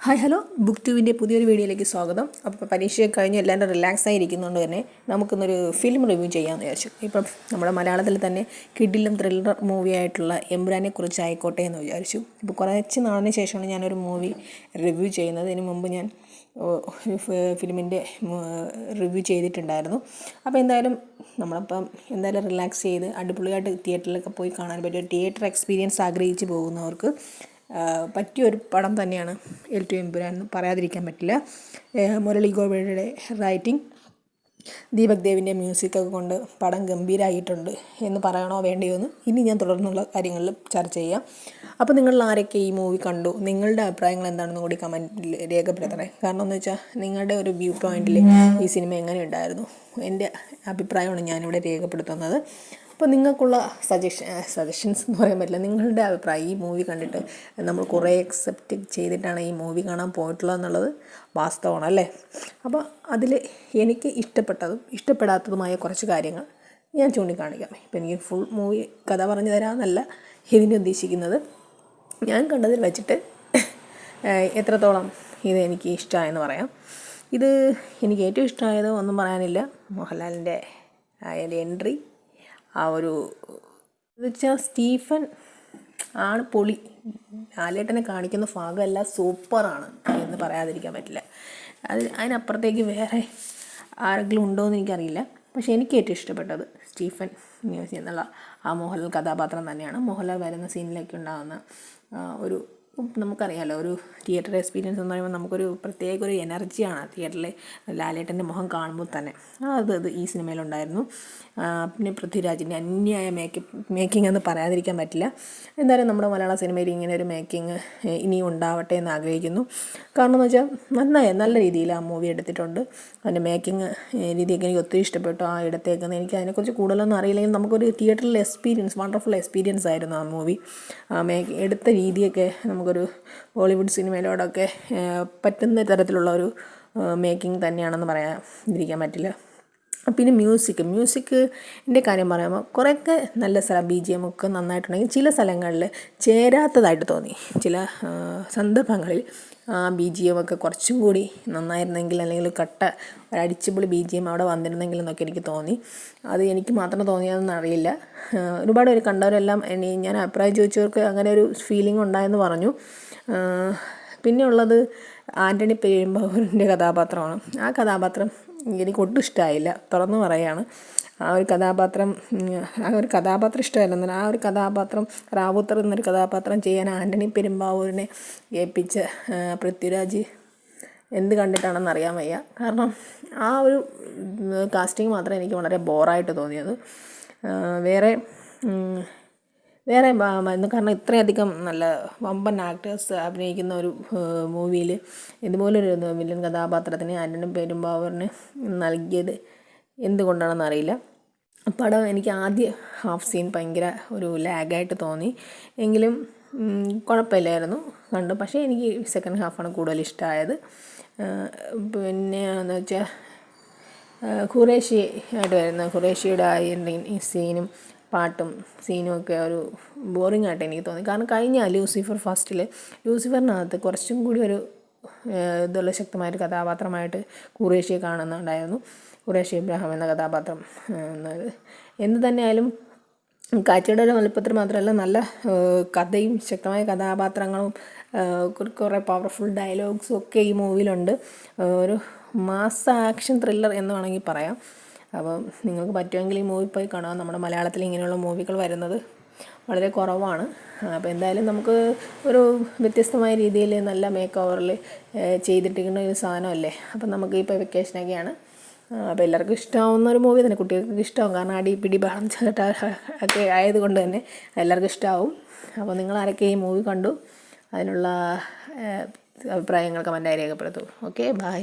Hi hello book ട്യൂബിൻ്റെ പുതിയൊരു വീഡിയോയിലേക്ക് സ്വാഗതം. അപ്പോൾ പരീക്ഷയൊക്കെ കഴിഞ്ഞ് എല്ലാവരും റിലാക്സ് ആയിരിക്കുന്നതുകൊണ്ട് തന്നെ നമുക്കിന്നൊരു ഫിലിം റിവ്യൂ ചെയ്യാമെന്ന് വിചാരിച്ചു. ഇപ്പം നമ്മുടെ മലയാളത്തിൽ തന്നെ കിടിലം ത്രില്ലർ മൂവി ആയിട്ടുള്ള എമ്പുരാനെ കുറിച്ച് ആയിക്കോട്ടെ എന്ന് വിചാരിച്ചു. ഇപ്പോൾ കുറച്ച് നാളിന് ശേഷമാണ് ഞാനൊരു മൂവി റിവ്യൂ ചെയ്യുന്നത്. ഇതിന് മുമ്പ് ഞാൻ ഫിലിമിൻ്റെ റിവ്യൂ ചെയ്തിട്ടുണ്ടായിരുന്നു. അപ്പോൾ എന്തായാലും നമ്മളിപ്പം റിലാക്സ് ചെയ്ത് അടിപൊളിയായിട്ട് തിയേറ്ററിലൊക്കെ പോയി കാണാൻ പറ്റിയ തിയേറ്റർ എക്സ്പീരിയൻസ് ആഗ്രഹിച്ച് പോകുന്നവർക്ക് പറ്റിയൊരു പടം തന്നെയാണ് എൽ2 എമ്പുരാൻ എന്ന് പറയാതിരിക്കാൻ പറ്റില്ല. മുരളി ഗോപിയുടെ റൈറ്റിംഗ്, ദീപക് ദേവിൻ്റെ മ്യൂസിക്കൊക്കെ കൊണ്ട് പടം ഗംഭീരമായിട്ടുണ്ട് എന്ന് പറയണോ വേണ്ടിയോ എന്ന് ഇനി ഞാൻ തുടർന്നുള്ള കാര്യങ്ങളിൽ ചർച്ച ചെയ്യാം. അപ്പോൾ നിങ്ങളിൽ ആരൊക്കെ ഈ മൂവി കണ്ടു, നിങ്ങളുടെ അഭിപ്രായങ്ങൾ എന്താണെന്ന് കൂടി കമൻറ്റിൽ രേഖപ്പെടുത്തണേ. കാരണം എന്ന് വെച്ചാൽ നിങ്ങളുടെ ഒരു വ്യൂ പോയിൻറ്റിൽ ഈ സിനിമ എങ്ങനെ ഉണ്ടായിരുന്നു, എൻ്റെ അഭിപ്രായമാണ് ഞാനിവിടെ രേഖപ്പെടുത്തുന്നത്. അപ്പോൾ നിങ്ങൾക്കുള്ള സജഷൻസ് എന്ന് പറയാൻ പറ്റില്ല, നിങ്ങളുടെ അഭിപ്രായം ഈ മൂവി കണ്ടിട്ട് നമ്മൾ കുറേ എക്സെപ്റ്റ് ചെയ്തിട്ടാണ് ഈ മൂവി കാണാൻ പോയിട്ടുള്ളത് എന്നുള്ളത് വാസ്തവമാണ് അല്ലേ. അപ്പോൾ അതിൽ എനിക്ക് ഇഷ്ടപ്പെട്ടതും ഇഷ്ടപ്പെടാത്തതുമായ കുറച്ച് കാര്യങ്ങൾ ഞാൻ ചൂണ്ടിക്കാണിക്കാം. ഇപ്പം എനിക്ക് ഫുൾ മൂവി കഥ പറഞ്ഞു തരാമെന്നല്ല ഇതിന് ഉദ്ദേശിക്കുന്നത്. ഞാൻ കണ്ടതിൽ വെച്ചിട്ട് എത്രത്തോളം ഇത് എനിക്ക് ഇഷ്ടമായെന്ന് പറയാം. ഇത് എനിക്ക് ഏറ്റവും ഇഷ്ടമായത് ഒന്നും പറയാനില്ല, മോഹൻലാലിൻ്റെ എൻട്രി, ആ ഒരു എന്ന് വെച്ചാൽ സ്റ്റീഫൻ ആണ് പൊളി. ലാലേട്ടനെ കാണിക്കുന്ന ഭാഗമെല്ലാം സൂപ്പറാണ് എന്ന് പറയാതിരിക്കാൻ പറ്റില്ല. അതിനപ്പുറത്തേക്ക് വേറെ ആരെങ്കിലും ഉണ്ടോ എന്ന് എനിക്കറിയില്ല. പക്ഷേ എനിക്ക് ഏറ്റവും ഇഷ്ടപ്പെട്ടത് സ്റ്റീഫൻ മ്യൂസിയം എന്നുള്ള ആ മോഹൻലാൽ കഥാപാത്രം തന്നെയാണ്. മോഹൻലാൽ വരുന്ന സീനിലേക്ക് ഉണ്ടാകുന്ന ഒരു, നമുക്കറിയാമല്ലോ, ഒരു തിയേറ്റർ എക്സ്പീരിയൻസ് എന്ന് പറയുമ്പോൾ നമുക്കൊരു പ്രത്യേക ഒരു എനർജിയാണ് തിയേറ്ററിലെ ലാലേട്ടൻ്റെ മുഖം കാണുമ്പോൾ തന്നെ. അത് ഈ സിനിമയിലുണ്ടായിരുന്നു. പിന്നെ പൃഥ്വിരാജിൻ്റെ അന്യായ മേക്കിംഗ് എന്ന് പറയാതിരിക്കാൻ പറ്റില്ല. എന്തായാലും നമ്മുടെ മലയാള സിനിമയിൽ ഇങ്ങനെ ഒരു മേക്കിംഗ് ഇനിയും ഉണ്ടാവട്ടെ എന്ന് ആഗ്രഹിക്കുന്നു. കാരണം എന്ന് വെച്ചാൽ നല്ല രീതിയിൽ ആ മൂവി എടുത്തിട്ടുണ്ട്. അതിൻ്റെ മേക്കിംഗ് രീതിയൊക്കെ എനിക്ക് ഒത്തിരി ഇഷ്ടപ്പെട്ടു. ആ ഇടത്തേക്കെന്ന് എനിക്ക് അതിനെക്കുറിച്ച് കൂടുതലൊന്നും അറിയില്ലെങ്കിൽ നമുക്കൊരു തിയേറ്ററിൽ വണ്ടർഫുൾ എക്സ്പീരിയൻസ് ആയിരുന്നു ആ മൂവി. എടുത്ത രീതിയൊക്കെ നമുക്കൊരു ബോളിവുഡ് സിനിമയിലോടൊക്കെ പറ്റുന്ന തരത്തിലുള്ള ഒരു മേക്കിംഗ് തന്നെയാണെന്ന് പറയാതിരിക്കാൻ പറ്റില്ല. പിന്നെ മ്യൂസിക്കിൻ്റെ കാര്യം പറയുമ്പോൾ കുറേയൊക്കെ നല്ല BGM ഒക്കെ നന്നായിട്ടുണ്ടെങ്കിൽ ചില സ്ഥലങ്ങളിൽ ചേരാത്തതായിട്ട് തോന്നി. ചില സന്ദർഭങ്ങളിൽ BGM ഒക്കെ കുറച്ചും കൂടി നന്നായിരുന്നെങ്കിൽ, അല്ലെങ്കിൽ ഒരടിച്ചുപൊളി BGM അവിടെ വന്നിരുന്നെങ്കിൽ എന്നൊക്കെ എനിക്ക് തോന്നി. അത് എനിക്ക് മാത്രം തോന്നിയതെന്ന് അറിയില്ല. ഒരുപാട് പേര് കണ്ടവരെല്ലാം ഞാൻ അഭിപ്രായം ചോദിച്ചവർക്ക് അങ്ങനെ ഒരു ഫീലിംഗ് ഉണ്ടായെന്ന് പറഞ്ഞു. പിന്നെ ഉള്ളത് ആൻ്റണി പെരുമ്പാവൂരിൻ്റെ കഥാപാത്രമാണ്. ആ കഥാപാത്രം എനിക്ക് ഒട്ടും ഇഷ്ടമായില്ല, തുറന്നു പറയുകയാണ്. ആ ഒരു കഥാപാത്രം ഇഷ്ടമല്ലെന്നല്ല, ആ ഒരു കഥാപാത്രം റാവുത്തർ എന്നൊരു കഥാപാത്രം ചെയ്യാൻ ആൻ്റണി പെരുമ്പാവൂരിനെ ഏൽപ്പിച്ച പൃഥ്വിരാജ് എന്ത് കണ്ടിട്ടാണെന്ന് അറിയാൻ വയ്യ. കാരണം ആ ഒരു കാസ്റ്റിംഗ് മാത്രമേ എനിക്ക് വളരെ ബോറായിട്ട് തോന്നിയത്. വേറെ കാരണം ഇത്രയധികം നല്ല വമ്പൻ ആക്ടേഴ്സ് അഭിനയിക്കുന്ന ഒരു മൂവിയിൽ ഇതുപോലൊരു വില്ലൻ കഥാപാത്രത്തിന് ആൻ്റണി പെരുമ്പാവൂരിന് നൽകിയത് എന്തുകൊണ്ടാണെന്ന് അറിയില്ല. പടം എനിക്ക് ആദ്യ ഹാഫ് സീൻ ഭയങ്കര ഒരു ലാഗായിട്ട് തോന്നി, എങ്കിലും കുഴപ്പമില്ലായിരുന്നു കണ്ടു. പക്ഷേ എനിക്ക് സെക്കൻഡ് ഹാഫാണ് കൂടുതൽ ഇഷ്ടമായത്. പിന്നെ എന്ന് വെച്ചാൽ ഖുറേഷിയുടെ ഈ സീനും പാട്ടും സീനും ഒക്കെ ഒരു ബോറിംഗ് ആയിട്ട് എനിക്ക് തോന്നി. കാരണം കഴിഞ്ഞ ലൂസിഫറിനകത്ത് കുറച്ചും കൂടി ഒരു ഇതുള്ള ശക്തമായൊരു കഥാപാത്രമായിട്ട് ഖുറേഷിയെ കാണുന്നുണ്ടായിരുന്നു. ഖുറേഷി ഇബ്രാഹിം എന്ന കഥാപാത്രം എന്ത് തന്നെയായാലും കാഴ്ചയുടെ ഒരു വലുപ്പത്തിൽ മാത്രമല്ല, നല്ല കഥയും ശക്തമായ കഥാപാത്രങ്ങളും കുറേ പവർഫുൾ ഡയലോഗ്സും ഒക്കെ ഈ മൂവിയിലുണ്ട്. ഒരു മാസ് ആക്ഷൻ ത്രില്ലർ എന്ന് വേണമെങ്കിൽ പറയാം. അപ്പം നിങ്ങൾക്ക് പറ്റുമെങ്കിൽ ഈ മൂവി പോയി കാണുക. നമ്മുടെ മലയാളത്തിൽ ഇങ്ങനെയുള്ള മൂവികൾ വരുന്നത് വളരെ കുറവാണ്. അപ്പോൾ എന്തായാലും നമുക്ക് ഒരു വ്യത്യസ്തമായ രീതിയിൽ നല്ല മേക്ക് ഓവറിൽ ചെയ്തിട്ടിരിക്കുന്ന ഒരു സാധനമല്ലേ. അപ്പം നമുക്ക് ഇപ്പോൾ വെക്കേഷനൊക്കെയാണ്. അപ്പോൾ എല്ലാവർക്കും ഇഷ്ടമാവുന്ന ഒരു മൂവി തന്നെ, കുട്ടികൾക്ക് ഇഷ്ടമാവും. കാരണം അടിപിടി ബഹളം ചേട്ട ഒക്കെ ആയതുകൊണ്ട് തന്നെ എല്ലാവർക്കും ഇഷ്ടമാവും. അപ്പോൾ നിങ്ങൾ ആരൊക്കെ ഈ മൂവി കണ്ടു, അതിനുള്ള അഭിപ്രായങ്ങൾ കമൻറ്റായി രേഖപ്പെടുത്തൂ. Okay, by.